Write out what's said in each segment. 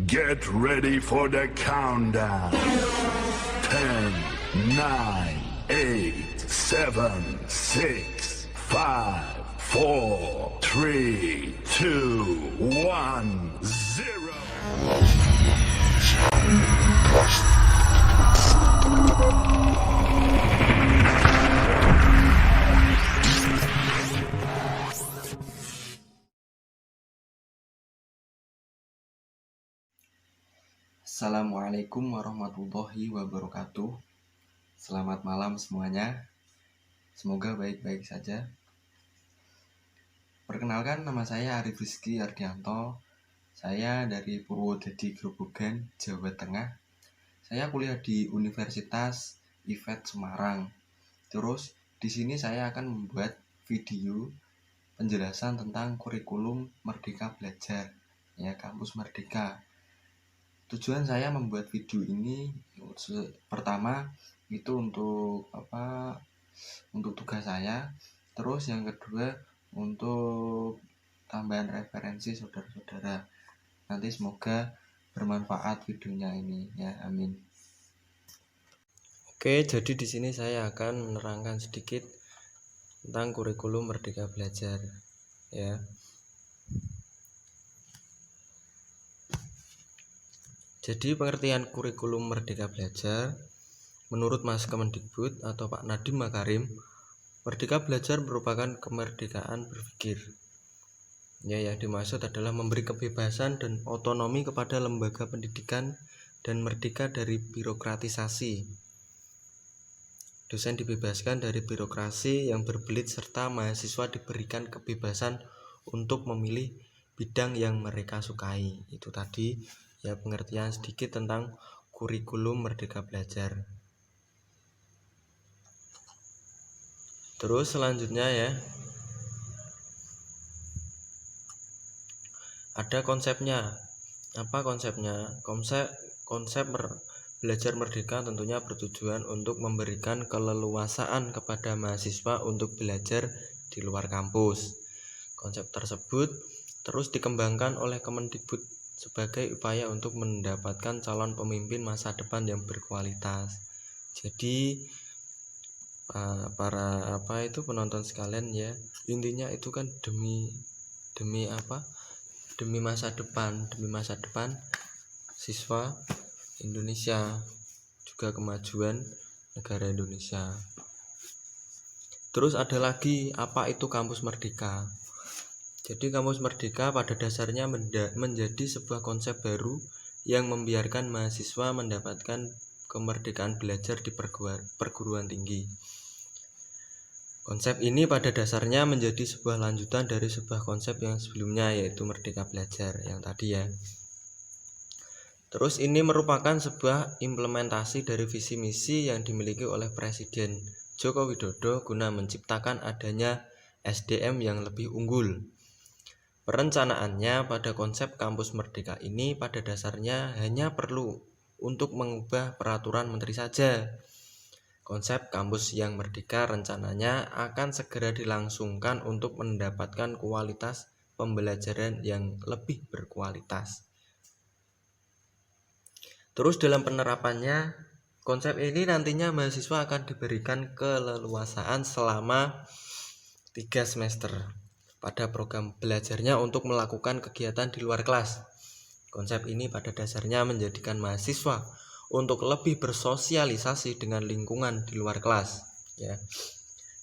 Get ready for the countdown. 10, 9, 8, 7, 6, 5, 4, 3, 2, 1, 0. Assalamualaikum warahmatullahi wabarakatuh. Selamat malam semuanya. Semoga baik-baik saja. Perkenalkan, nama saya Arif Rizky Ardianto. Saya dari Purwodadi Grobogan, Jawa Tengah. Saya kuliah di Universitas IFET Semarang. Terus di sini saya akan membuat video penjelasan tentang kurikulum Merdeka Belajar, ya, Kampus Merdeka. Tujuan saya membuat video ini pertama itu untuk tugas saya, terus yang kedua untuk tambahan referensi saudara-saudara. Nanti semoga bermanfaat videonya ini, ya, amin. Oke, jadi di sini saya akan menerangkan sedikit tentang kurikulum Merdeka Belajar, ya. Jadi pengertian kurikulum Merdeka Belajar menurut Mas Kemendikbud atau Pak Nadiem Makarim, Merdeka Belajar merupakan kemerdekaan berpikir. Ya, yang dimaksud adalah memberi kebebasan dan otonomi kepada lembaga pendidikan dan merdeka dari birokratisasi. Dosen dibebaskan dari birokrasi yang berbelit serta mahasiswa diberikan kebebasan untuk memilih bidang yang mereka sukai. Itu tadi, ya, pengertian sedikit tentang kurikulum Merdeka Belajar. Terus selanjutnya, ya, ada konsepnya. Apa konsepnya? Konsep belajar merdeka tentunya bertujuan untuk memberikan keleluasaan kepada mahasiswa untuk belajar di luar kampus. Konsep tersebut terus dikembangkan oleh Kemendikbud sebagai upaya untuk mendapatkan calon pemimpin masa depan yang berkualitas. Jadi para penonton sekalian, ya, intinya itu kan demi masa depan siswa Indonesia, juga kemajuan negara Indonesia. Terus ada lagi, apa itu kampus merdeka? Jadi kampus merdeka pada dasarnya menjadi sebuah konsep baru yang membiarkan mahasiswa mendapatkan kemerdekaan belajar di perguruan tinggi. Konsep ini pada dasarnya menjadi sebuah lanjutan dari sebuah konsep yang sebelumnya, yaitu Merdeka Belajar yang tadi, ya. Terus ini merupakan sebuah implementasi dari visi misi yang dimiliki oleh Presiden Joko Widodo guna menciptakan adanya SDM yang lebih unggul. Perencanaannya pada konsep kampus merdeka ini pada dasarnya hanya perlu untuk mengubah peraturan menteri saja. Konsep kampus yang merdeka rencananya akan segera dilangsungkan untuk mendapatkan kualitas pembelajaran yang lebih berkualitas. Terus dalam penerapannya, konsep ini nantinya mahasiswa akan diberikan keleluasaan selama 3 semester pada program belajarnya untuk melakukan kegiatan di luar kelas. Konsep ini pada dasarnya menjadikan mahasiswa untuk lebih bersosialisasi dengan lingkungan di luar kelas, ya.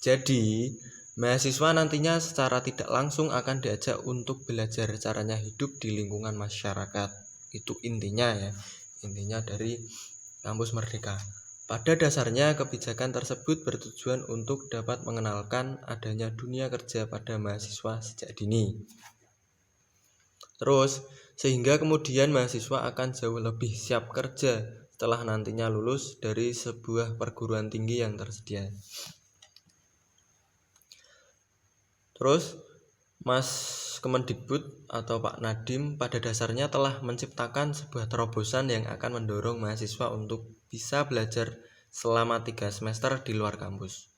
Jadi mahasiswa nantinya secara tidak langsung akan diajak untuk belajar caranya hidup di lingkungan masyarakat. Itu intinya, ya, intinya dari kampus merdeka. Pada dasarnya kebijakan tersebut bertujuan untuk dapat mengenalkan adanya dunia kerja pada mahasiswa sejak dini. Terus sehingga kemudian mahasiswa akan jauh lebih siap kerja setelah nantinya lulus dari sebuah perguruan tinggi yang tersedia. Terus Mas Kemendikbud atau Pak Nadiem pada dasarnya telah menciptakan sebuah terobosan yang akan mendorong mahasiswa untuk bisa belajar selama 3 semester di luar kampus.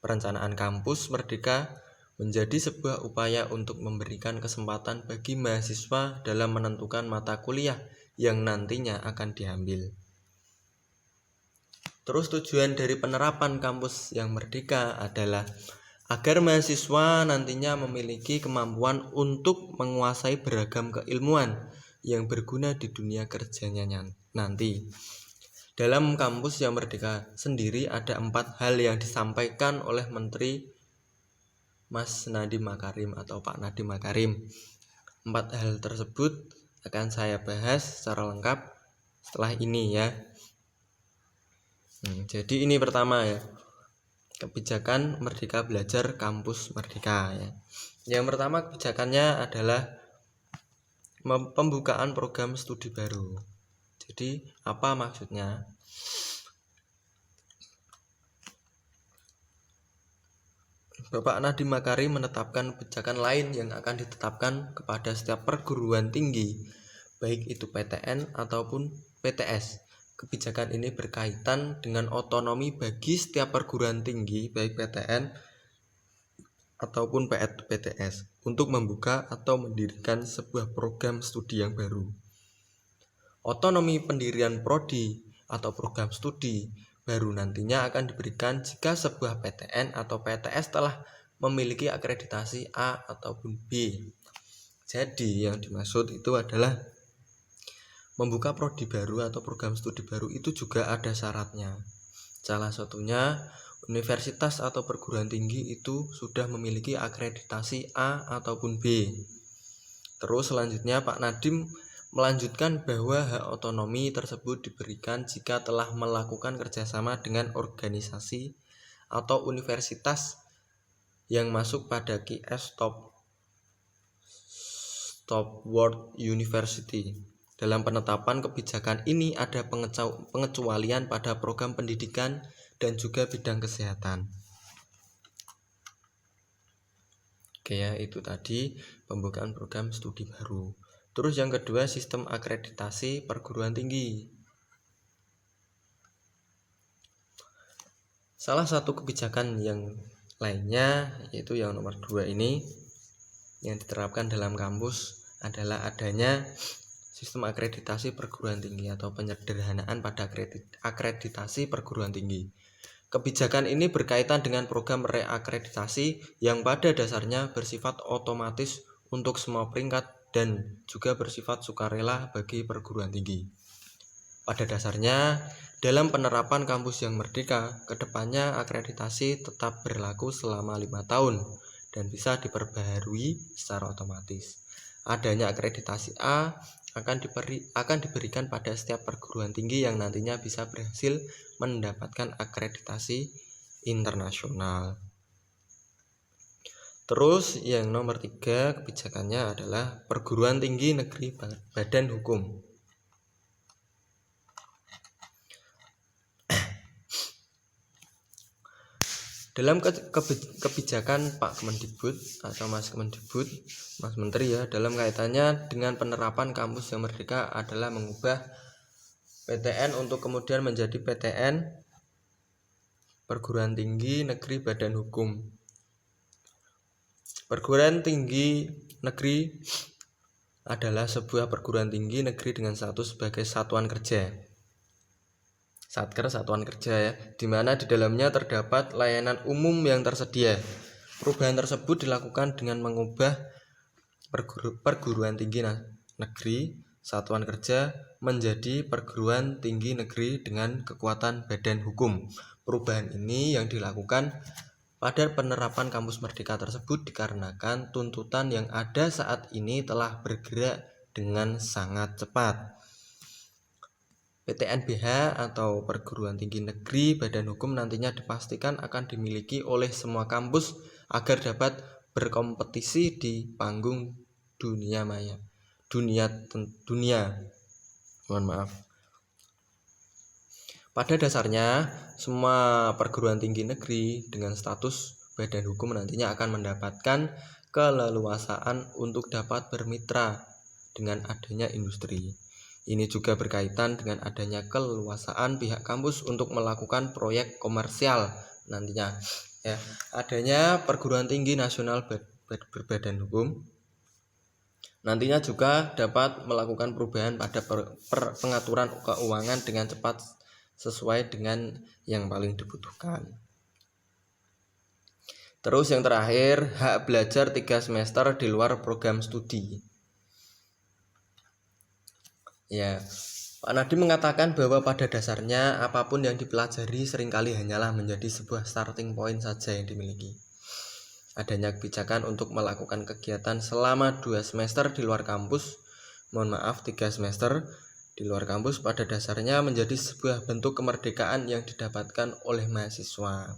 Perencanaan kampus merdeka menjadi sebuah upaya untuk memberikan kesempatan bagi mahasiswa dalam menentukan mata kuliah yang nantinya akan diambil. Terus tujuan dari penerapan kampus yang merdeka adalah agar mahasiswa nantinya memiliki kemampuan untuk menguasai beragam keilmuan yang berguna di dunia kerjanya nanti. Dalam kampus yang merdeka sendiri ada 4 hal yang disampaikan oleh Menteri Mas Nadiem Makarim atau Pak Nadiem Makarim. 4 hal tersebut akan saya bahas secara lengkap setelah ini ya. Jadi ini pertama ya, kebijakan Merdeka Belajar Kampus Merdeka ya. Yang pertama kebijakannya adalah pembukaan program studi baru. Jadi apa maksudnya? Bapak Nadiem Makarim menetapkan kebijakan lain yang akan ditetapkan kepada setiap perguruan tinggi, baik itu PTN ataupun PTS. Kebijakan ini berkaitan dengan otonomi bagi setiap perguruan tinggi, baik PTN ataupun PTS, untuk membuka atau mendirikan sebuah program studi yang baru. Otonomi pendirian prodi atau program studi baru nantinya akan diberikan jika sebuah PTN atau PTS telah memiliki akreditasi A ataupun B. Jadi yang dimaksud itu adalah membuka prodi baru atau program studi baru itu juga ada syaratnya. Salah satunya universitas atau perguruan tinggi itu sudah memiliki akreditasi A ataupun B. Terus selanjutnya Pak Nadiem melanjutkan bahwa hak otonomi tersebut diberikan jika telah melakukan kerjasama dengan organisasi atau universitas yang masuk pada QS Top World University. Dalam penetapan kebijakan ini ada pengecualian pada program pendidikan dan juga bidang kesehatan. Oke ya, itu tadi pembukaan program studi baru. Terus yang kedua, sistem akreditasi perguruan tinggi. Salah satu kebijakan yang lainnya yaitu yang nomor 2 ini yang diterapkan dalam kampus adalah adanya sistem akreditasi perguruan tinggi atau penyederhanaan pada akreditasi perguruan tinggi. Kebijakan ini berkaitan dengan program reakreditasi yang pada dasarnya bersifat otomatis untuk semua peringkat dan juga bersifat sukarela bagi perguruan tinggi. Pada dasarnya, dalam penerapan kampus yang merdeka, kedepannya akreditasi tetap berlaku selama 5 tahun dan bisa diperbaharui secara otomatis. Adanya akreditasi A akan diberikan pada setiap perguruan tinggi yang nantinya bisa berhasil mendapatkan akreditasi internasional. Terus yang nomor 3 kebijakannya adalah perguruan tinggi negeri badan hukum. Dalam kebijakan Pak Kemendikbud atau Mas Kemendikbud, Mas Menteri ya, dalam kaitannya dengan penerapan kampus yang merdeka adalah mengubah PTN untuk kemudian menjadi PTN Perguruan Tinggi Negeri Badan Hukum. Perguruan tinggi negeri adalah sebuah perguruan tinggi negeri dengan status sebagai satuan kerja. Satker satuan kerja ya, di mana di dalamnya terdapat layanan umum yang tersedia. Perubahan tersebut dilakukan dengan mengubah perguruan tinggi negeri satuan kerja menjadi perguruan tinggi negeri dengan kekuatan badan hukum. Perubahan ini yang dilakukan pada penerapan kampus merdeka tersebut dikarenakan tuntutan yang ada saat ini telah bergerak dengan sangat cepat. PTNBH atau Perguruan Tinggi Negeri Badan Hukum nantinya dipastikan akan dimiliki oleh semua kampus agar dapat berkompetisi di panggung dunia maya. Pada dasarnya, semua perguruan tinggi negeri dengan status badan hukum nantinya akan mendapatkan keleluasaan untuk dapat bermitra dengan adanya industri. Ini juga berkaitan dengan adanya keleluasaan pihak kampus untuk melakukan proyek komersial nantinya. Ya, adanya perguruan tinggi nasional berbadan hukum nantinya juga dapat melakukan perubahan pada pengaturan keuangan dengan cepat sesuai dengan yang paling dibutuhkan. Terus yang terakhir, hak belajar 3 semester di luar program studi. Ya, Pak Nadiem mengatakan bahwa pada dasarnya apapun yang dipelajari seringkali hanyalah menjadi sebuah starting point saja yang dimiliki. Adanya kebijakan untuk melakukan kegiatan selama 2 semester di luar kampus, 3 semester di luar kampus pada dasarnya menjadi sebuah bentuk kemerdekaan yang didapatkan oleh mahasiswa.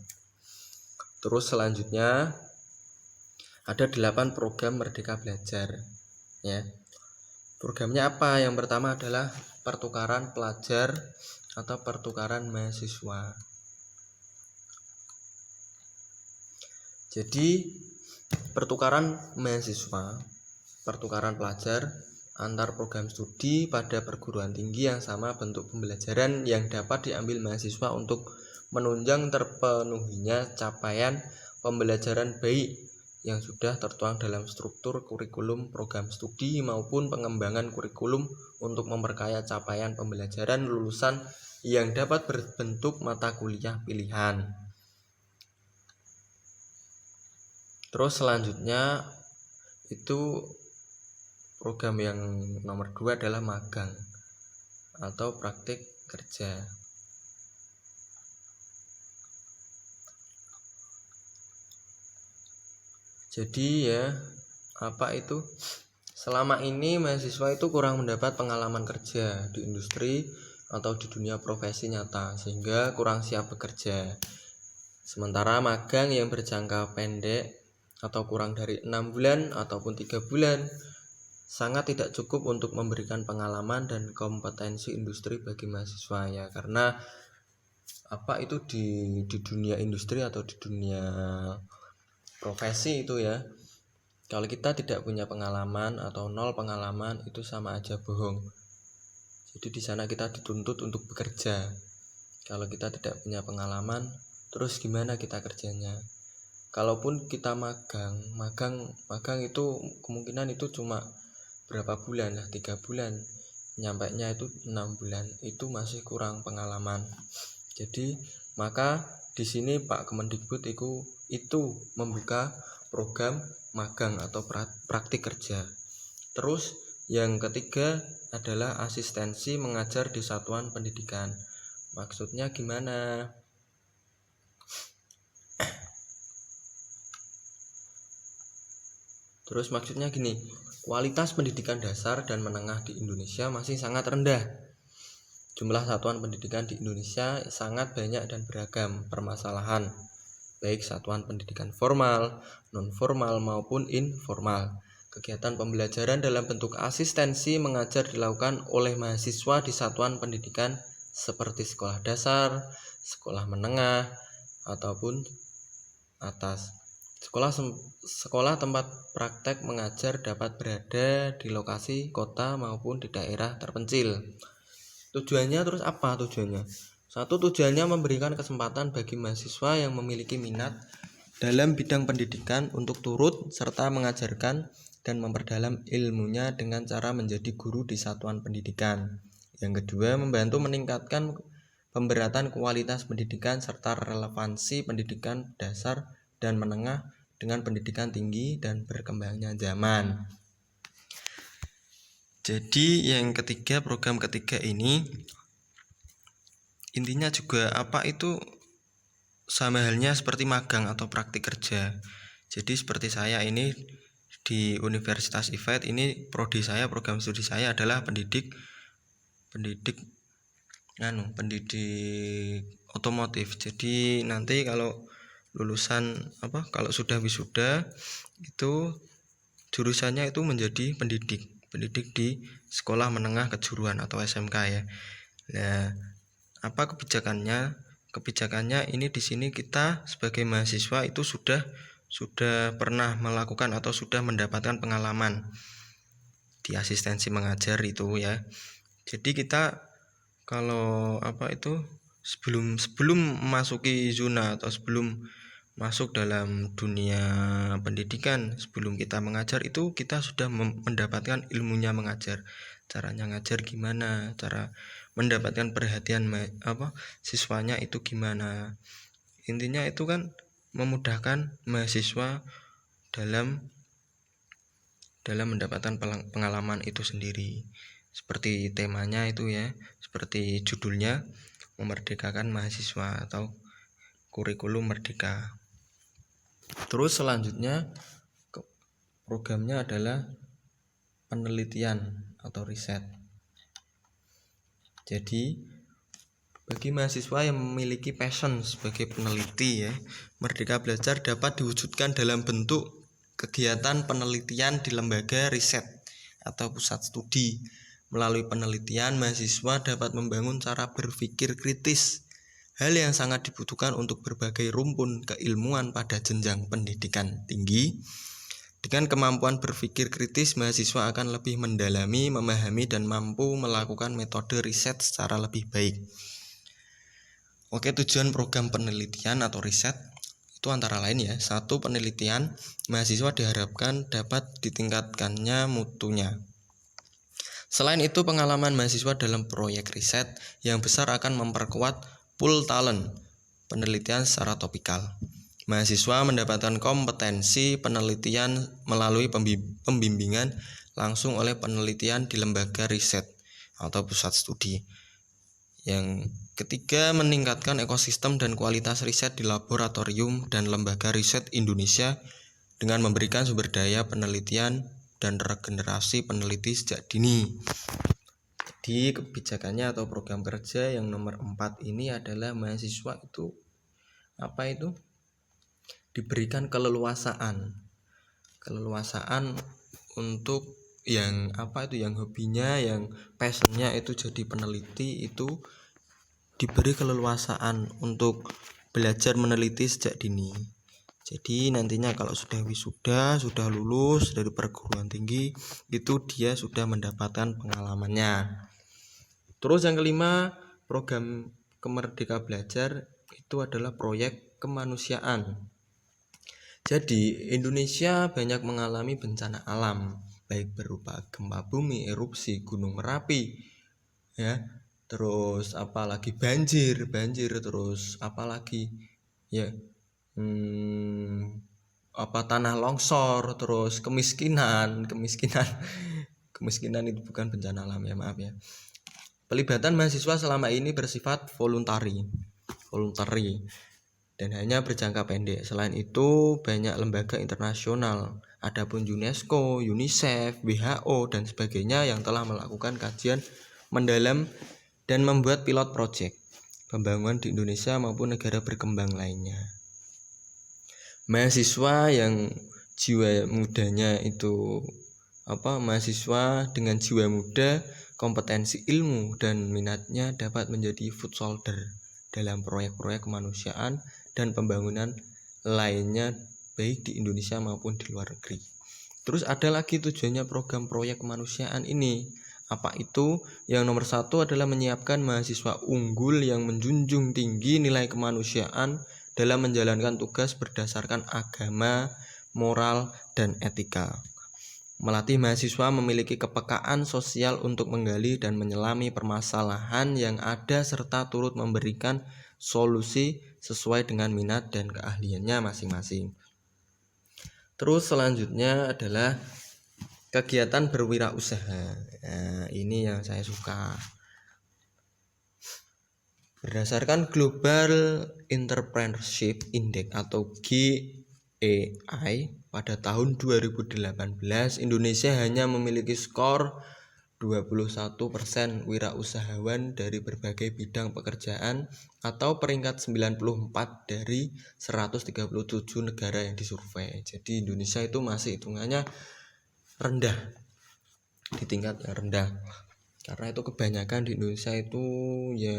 Terus selanjutnya ada 8 program Merdeka Belajar. Ya. Programnya apa? Yang pertama adalah pertukaran pelajar atau pertukaran mahasiswa. Jadi pertukaran mahasiswa, pertukaran pelajar antar program studi pada perguruan tinggi yang sama bentuk pembelajaran yang dapat diambil mahasiswa untuk menunjang terpenuhinya capaian pembelajaran baik yang sudah tertuang dalam struktur kurikulum program studi maupun pengembangan kurikulum untuk memperkaya capaian pembelajaran lulusan yang dapat berbentuk mata kuliah pilihan. Terus selanjutnya itu program yang nomor 2 adalah magang atau praktik kerja. Jadi ya, apa itu? Selama ini mahasiswa itu kurang mendapat pengalaman kerja di industri atau di dunia profesi nyata sehingga kurang siap bekerja. Sementara magang yang berjangka pendek atau kurang dari 6 bulan ataupun 3 bulan sangat tidak cukup untuk memberikan pengalaman dan kompetensi industri bagi mahasiswa ya, karena apa itu di dunia industri atau di dunia profesi itu ya, kalau kita tidak punya pengalaman atau 0 pengalaman itu sama aja bohong. Jadi di sana kita dituntut untuk bekerja. Kalau kita tidak punya pengalaman, terus gimana kita kerjanya? Kalaupun kita magang itu kemungkinan itu cuma berapa bulan lah, 3 bulan, nyampainya itu 6 bulan, itu masih kurang pengalaman. Jadi maka di sini Pak Kemendikbud itu membuka program magang atau praktik kerja. Terus yang ketiga adalah asistensi mengajar di satuan pendidikan. Maksudnya gimana? Terus maksudnya gini, kualitas pendidikan dasar dan menengah di Indonesia masih sangat rendah. Jumlah satuan pendidikan di Indonesia sangat banyak dan beragam permasalahan, baik satuan pendidikan formal, non-formal maupun informal. Kegiatan pembelajaran dalam bentuk asistensi mengajar dilakukan oleh mahasiswa di satuan pendidikan seperti sekolah dasar, sekolah menengah, ataupun atas. Sekolah tempat praktek mengajar dapat berada di lokasi kota maupun di daerah terpencil. Tujuannya terus apa tujuannya? Satu, tujuannya memberikan kesempatan bagi mahasiswa yang memiliki minat dalam bidang pendidikan untuk turut serta mengajarkan dan memperdalam ilmunya dengan cara menjadi guru di satuan pendidikan. Yang kedua, membantu meningkatkan pemberatan kualitas pendidikan serta relevansi pendidikan dasar dan menengah dengan pendidikan tinggi dan berkembangnya zaman. Jadi yang ketiga, program ketiga ini intinya juga apa itu sama halnya seperti magang atau praktik kerja. Jadi seperti saya ini di Universitas IFET ini prodi saya, program studi saya adalah pendidik otomotif. Jadi nanti kalau lulusan kalau sudah wisuda itu jurusannya itu menjadi pendidik di sekolah menengah kejuruan atau SMK ya. Nah, apa kebijakannya? Kebijakannya ini di sini kita sebagai mahasiswa itu sudah pernah melakukan atau sudah mendapatkan pengalaman di asistensi mengajar itu ya. Jadi kita kalau sebelum memasuki zona atau sebelum masuk dalam dunia pendidikan, sebelum kita mengajar itu kita sudah mendapatkan ilmunya mengajar, caranya ngajar gimana, cara mendapatkan perhatian siswanya itu gimana. Intinya itu kan memudahkan mahasiswa dalam mendapatkan pengalaman itu sendiri. Seperti temanya itu ya, seperti judulnya, memerdekakan mahasiswa atau kurikulum merdeka. Terus selanjutnya programnya adalah penelitian atau riset. Jadi bagi mahasiswa yang memiliki passion sebagai peneliti ya, Merdeka Belajar dapat diwujudkan dalam bentuk kegiatan penelitian di lembaga riset atau pusat studi. Melalui penelitian, mahasiswa dapat membangun cara berpikir kritis, hal yang sangat dibutuhkan untuk berbagai rumpun keilmuan pada jenjang pendidikan tinggi. Dengan kemampuan berpikir kritis, mahasiswa akan lebih mendalami, memahami, dan mampu melakukan metode riset secara lebih baik. Oke, tujuan program penelitian atau riset itu antara lain ya, 1. Penelitian, mahasiswa diharapkan dapat ditingkatkannya mutunya. Selain itu, pengalaman mahasiswa dalam proyek riset yang besar akan memperkuat pool talent penelitian secara topikal. Mahasiswa mendapatkan kompetensi penelitian melalui pembimbingan langsung oleh penelitian di lembaga riset atau pusat studi. Yang ketiga, meningkatkan ekosistem dan kualitas riset di laboratorium dan lembaga riset Indonesia dengan memberikan sumber daya penelitian dan regenerasi peneliti sejak dini. Jadi kebijakannya atau program kerja yang nomor 4 ini adalah mahasiswa itu diberikan keleluasaan untuk yang hobinya, yang passionnya itu jadi peneliti, itu diberi keleluasaan untuk belajar meneliti sejak dini. Jadi nantinya kalau sudah wisuda, sudah lulus dari perguruan tinggi, itu dia sudah mendapatkan pengalamannya. Terus yang kelima, program Merdeka Belajar itu adalah proyek kemanusiaan. Jadi Indonesia banyak mengalami bencana alam, baik berupa gempa bumi, erupsi Gunung Merapi, ya, terus apalagi banjir, terus apalagi ya, tanah longsor, terus kemiskinan itu bukan bencana alam ya, maaf ya. Pelibatan mahasiswa selama ini bersifat voluntary dan hanya berjangka pendek. Selain itu, banyak lembaga internasional, adapun UNESCO, UNICEF, WHO, dan sebagainya yang telah melakukan kajian mendalam dan membuat pilot project pembangunan di Indonesia maupun negara berkembang lainnya. Mahasiswa yang jiwa mudanya itu mahasiswa dengan jiwa muda, kompetensi ilmu, dan minatnya dapat menjadi foot soldier dalam proyek-proyek kemanusiaan dan pembangunan lainnya baik di Indonesia maupun di luar negeri. Terus ada lagi tujuannya program proyek kemanusiaan ini. Apa itu? Yang nomor 1 adalah menyiapkan mahasiswa unggul yang menjunjung tinggi nilai kemanusiaan dalam menjalankan tugas berdasarkan agama, moral, dan etika. Melatih mahasiswa memiliki kepekaan sosial untuk menggali dan menyelami permasalahan yang ada serta turut memberikan solusi sesuai dengan minat dan keahliannya masing-masing. Terus selanjutnya adalah kegiatan berwirausaha. Nah, ini yang saya suka. Berdasarkan Global Entrepreneurship Index atau GEI pada tahun 2018, Indonesia hanya memiliki skor 21% wirausahawan dari berbagai bidang pekerjaan atau peringkat 94 dari 137 negara yang disurvei. Jadi Indonesia itu masih hitungannya rendah, di tingkat yang rendah. Karena itu kebanyakan di Indonesia itu ya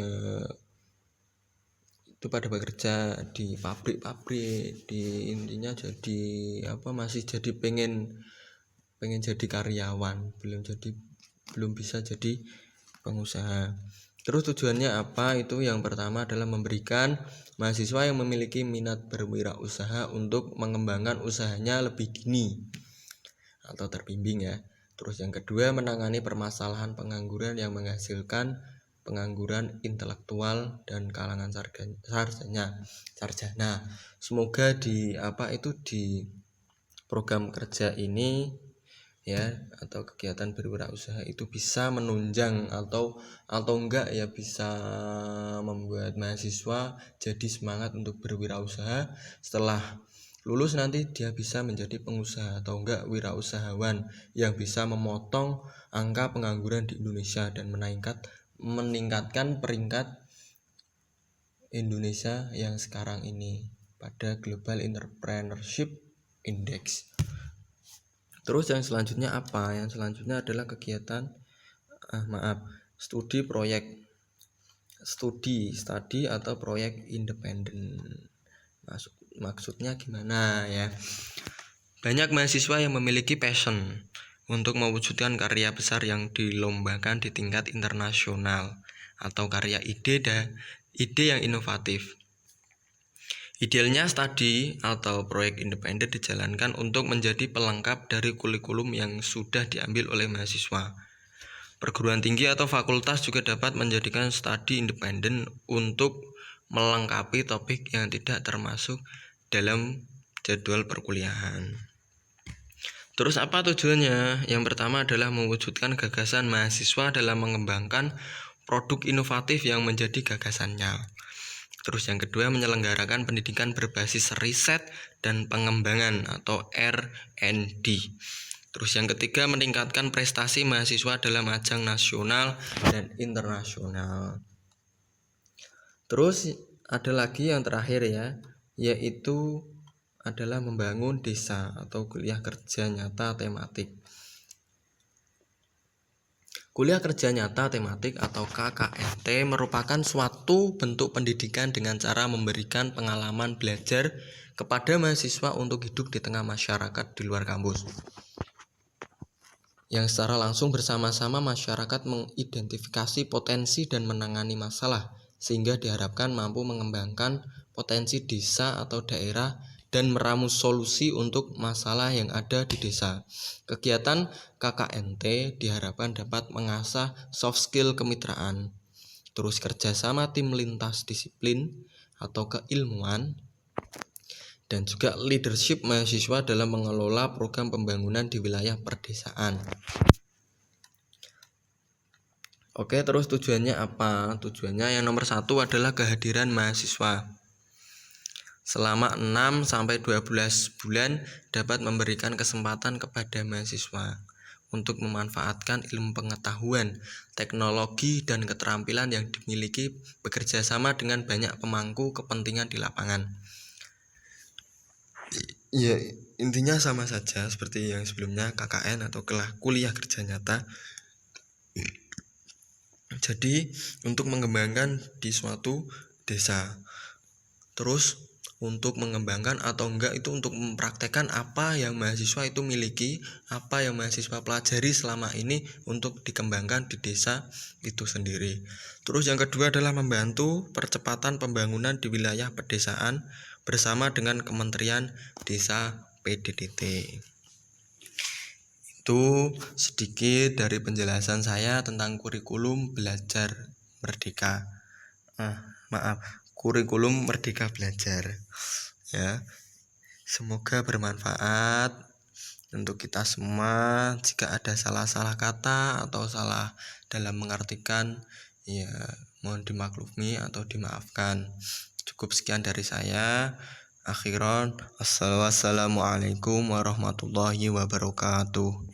itu pada bekerja di pabrik-pabrik, di intinya jadi masih jadi pengen jadi karyawan, belum bisa jadi pengusaha. Terus tujuannya apa? Itu yang pertama adalah memberikan mahasiswa yang memiliki minat berwirausaha untuk mengembangkan usahanya lebih dini atau terbimbing ya. Terus yang kedua, menangani permasalahan pengangguran yang menghasilkan pengangguran intelektual dan kalangan sarjana. Semoga di program kerja ini ya, atau kegiatan berwirausaha itu bisa menunjang atau enggak ya, bisa membuat mahasiswa jadi semangat untuk berwirausaha. Setelah lulus nanti dia bisa menjadi pengusaha atau enggak wirausahawan yang bisa memotong angka pengangguran di Indonesia dan meningkatkan peringkat Indonesia yang sekarang ini pada Global Entrepreneurship Index. Terus yang selanjutnya apa? Yang selanjutnya adalah kegiatan studi atau proyek independen. Maksudnya gimana ya? Banyak mahasiswa yang memiliki passion untuk mewujudkan karya besar yang dilombakan di tingkat internasional atau karya ide yang inovatif. Idealnya studi atau proyek independen dijalankan untuk menjadi pelengkap dari kurikulum yang sudah diambil oleh mahasiswa. Perguruan tinggi atau fakultas juga dapat menjadikan studi independen untuk melengkapi topik yang tidak termasuk dalam jadwal perkuliahan. Terus apa tujuannya? Yang pertama adalah mewujudkan gagasan mahasiswa dalam mengembangkan produk inovatif yang menjadi gagasannya. Terus yang kedua, menyelenggarakan pendidikan berbasis riset dan pengembangan atau R&D. Terus yang ketiga, meningkatkan prestasi mahasiswa dalam ajang nasional dan internasional. Terus ada lagi yang terakhir ya, yaitu adalah membangun desa atau kuliah kerja nyata tematik. Kuliah kerja nyata tematik atau KKNT merupakan suatu bentuk pendidikan dengan cara memberikan pengalaman belajar kepada mahasiswa untuk hidup di tengah masyarakat di luar kampus. Yang secara langsung bersama-sama masyarakat mengidentifikasi potensi dan menangani masalah, sehingga diharapkan mampu mengembangkan potensi desa atau daerah dan meramu solusi untuk masalah yang ada di desa. Kegiatan KKNT diharapkan dapat mengasah soft skill kemitraan, terus kerjasama tim lintas disiplin atau keilmuan, dan juga leadership mahasiswa dalam mengelola program pembangunan di wilayah perdesaan. Oke, terus tujuannya apa? Tujuannya yang nomor 1 adalah kehadiran mahasiswa. Selama 6-12 bulan dapat memberikan kesempatan kepada mahasiswa untuk memanfaatkan ilmu pengetahuan, teknologi, dan keterampilan yang dimiliki bekerja sama dengan banyak pemangku kepentingan di lapangan. Ya, intinya sama saja seperti yang sebelumnya, KKN atau kuliah kerja nyata. Jadi untuk mengembangkan di suatu desa. Terus untuk mengembangkan atau enggak itu untuk mempraktekkan apa yang mahasiswa itu miliki, apa yang mahasiswa pelajari selama ini untuk dikembangkan di desa itu sendiri. Terus yang kedua adalah membantu percepatan pembangunan di wilayah pedesaan bersama dengan Kementerian Desa PDDT. Itu sedikit dari penjelasan saya tentang kurikulum belajar merdeka. Kurikulum Merdeka Belajar ya. Semoga bermanfaat untuk kita semua. Jika ada salah-salah kata atau salah dalam mengartikan, ya mohon dimaklumi atau dimaafkan. Cukup sekian dari saya. Akhiran, wassalamualaikum warahmatullahi wabarakatuh.